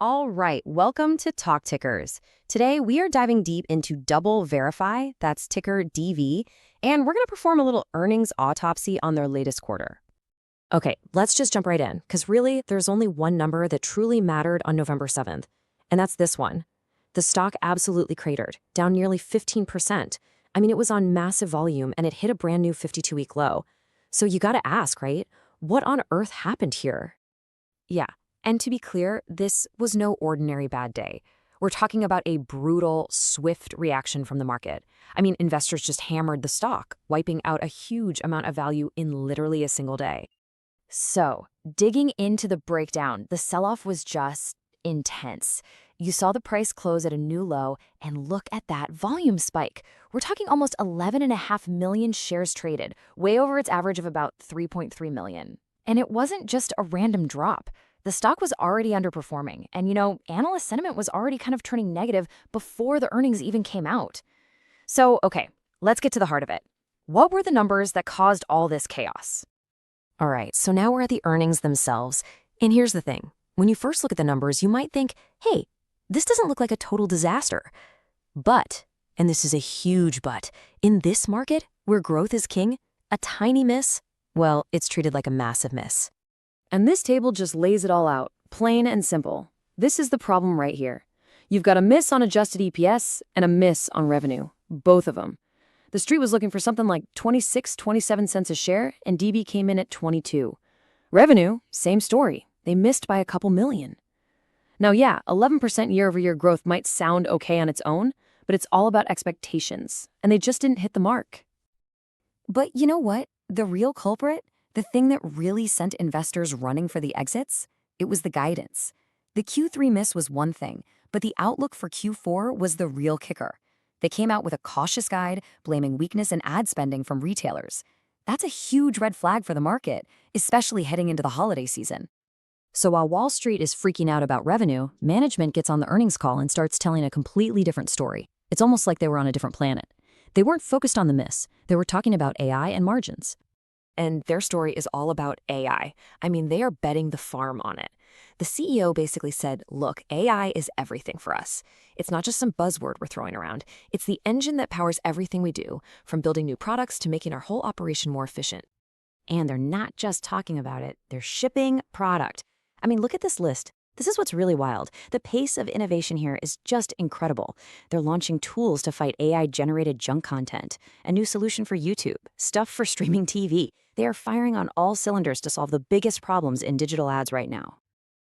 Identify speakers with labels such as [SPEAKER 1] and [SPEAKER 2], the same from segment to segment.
[SPEAKER 1] All right, welcome to Talk Tickers. Today we are diving deep into DoubleVerify, that's ticker DV, and we're going to perform a little earnings autopsy on their latest quarter. Okay, let's just jump right in, because really there's only one number that truly mattered on November 7th, and that's this one. The stock absolutely cratered, down nearly 15%. I mean, it was on massive volume and it hit a brand new 52-week low. So you gotta ask, right? What on earth happened here? Yeah. And to be clear, this was no ordinary bad day. We're talking about a brutal, swift reaction from the market. I mean, investors just hammered the stock, wiping out a huge amount of value in literally a single day. So, digging into the breakdown, the sell-off was just intense. You saw the price close at a new low, and look at that volume spike. We're talking almost 11.5 million shares traded, way over its average of about 3.3 million. And it wasn't just a random drop. The stock was already underperforming, and analyst sentiment was already kind of turning negative before the earnings even came out. So, okay, let's get to the heart of it. What were the numbers that caused all this chaos? All right, so now we're at the earnings themselves. And here's the thing. When you first look at the numbers, you might think, hey, this doesn't look like a total disaster. But, and this is a huge but, in this market, where growth is king, a tiny miss, well, it's treated like a massive miss. And this table just lays it all out, plain and simple. This is the problem right here. You've got a miss on adjusted EPS and a miss on revenue, both of them. The street was looking for something like 27 cents a share, and DB came in at 22. Revenue, same story. They missed by a couple million. Now, yeah, 11% year-over-year growth might sound okay on its own, but it's all about expectations, and they just didn't hit the mark. But you know what? The real culprit? The thing that really sent investors running for the exits? It was the guidance. The Q3 miss was one thing, but the outlook for Q4 was the real kicker. They came out with a cautious guide, blaming weakness in ad spending from retailers. That's a huge red flag for the market, especially heading into the holiday season. So while Wall Street is freaking out about revenue, management gets on the earnings call and starts telling a completely different story. It's almost like they were on a different planet. They weren't focused on the miss. They were talking about AI and margins. And their story is all about AI. I mean, they are betting the farm on it. The CEO basically said, look, AI is everything for us. It's not just some buzzword we're throwing around. It's the engine that powers everything we do, from building new products to making our whole operation more efficient. And they're not just talking about it, they're shipping product. I mean, look at this list. This is what's really wild. The pace of innovation here is just incredible. They're launching tools to fight AI-generated junk content, a new solution for YouTube, stuff for streaming TV. They are firing on all cylinders to solve the biggest problems in digital ads right now.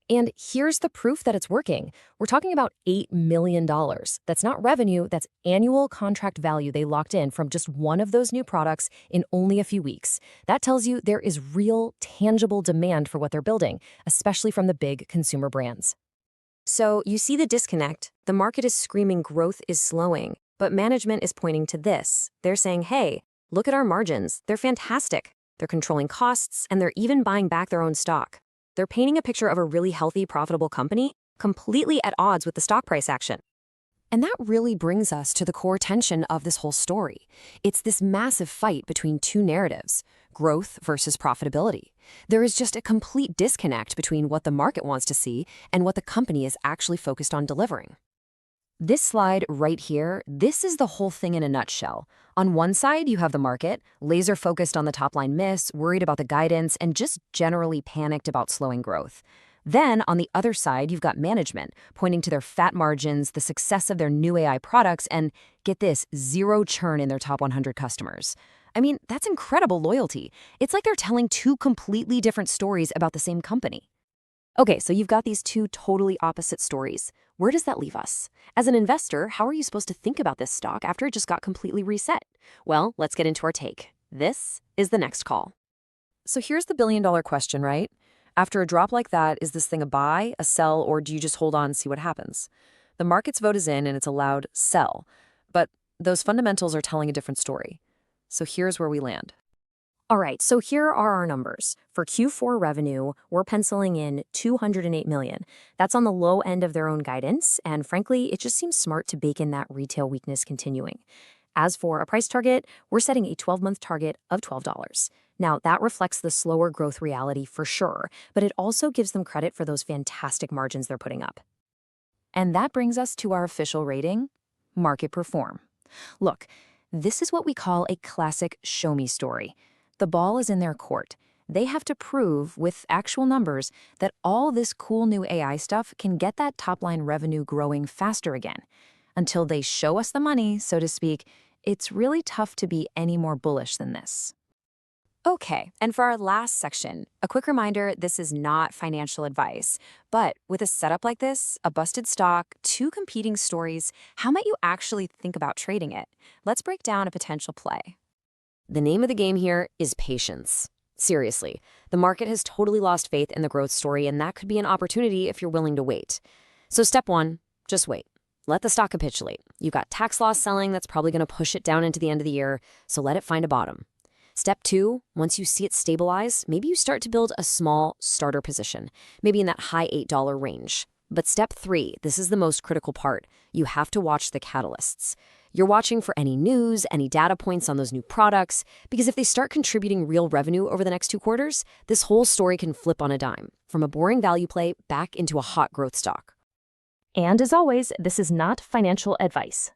[SPEAKER 1] And here's the proof that it's working. We're talking about $8 million. That's not revenue, that's annual contract value they locked in from just one of those new products in only a few weeks. That tells you there is real, tangible demand for what they're building, especially from the big consumer brands. So you see the disconnect. The market is screaming growth is slowing, but management is pointing to this. They're saying, hey, look at our margins. They're fantastic. They're controlling costs, and they're even buying back their own stock. They're painting a picture of a really healthy, profitable company, completely at odds with the stock price action. And that really brings us to the core tension of this whole story. It's this massive fight between two narratives, growth versus profitability. There is just a complete disconnect between what the market wants to see and what the company is actually focused on delivering. This slide right here, this is the whole thing in a nutshell. On one side, you have the market, laser focused on the top line miss, worried about the guidance, and just generally panicked about slowing growth. Then, on the other side, you've got management, pointing to their fat margins, the success of their new AI products, and, get this, zero churn in their top 100 customers. I mean, that's incredible loyalty. It's like they're telling two completely different stories about the same company. Okay, so you've got these two totally opposite stories. Where does that leave us? As an investor, how are you supposed to think about this stock after it just got completely reset? Well, let's get into our take. This is the next call. So here's the billion-dollar question, right? After a drop like that, is this thing a buy, a sell, or do you just hold on and see what happens? The market's vote is in and it's a loud sell. But those fundamentals are telling a different story. So here's where we land. All right, so here are our numbers. For Q4 revenue, we're penciling in $208 million. That's on the low end of their own guidance, and frankly, it just seems smart to bake in that retail weakness continuing. As for a price target, we're setting a 12-month target of $12. Now, that reflects the slower growth reality for sure, but it also gives them credit for those fantastic margins they're putting up. And that brings us to our official rating, market perform. Look, this is what we call a classic show me story. The ball is in their court. They have to prove, with actual numbers, that all this cool new AI stuff can get that top-line revenue growing faster again. Until they show us the money, so to speak, it's really tough to be any more bullish than this. Okay, and for our last section, a quick reminder, this is not financial advice. But with a setup like this, a busted stock, two competing stories, how might you actually think about trading it? Let's break down a potential play. The name of the game here is patience. Seriously, the market has totally lost faith in the growth story, and that could be an opportunity if you're willing to wait. So step one, just wait. Let the stock capitulate. You've got tax loss selling that's probably going to push it down into the end of the year, so let it find a bottom. Step two, once you see it stabilize, maybe you start to build a small starter position, maybe in that high $8 range. But step three, this is the most critical part. You have to watch the catalysts. You're watching for any news, any data points on those new products, because if they start contributing real revenue over the next 2 quarters, this whole story can flip on a dime, from a boring value play back into a hot growth stock. And as always, this is not financial advice.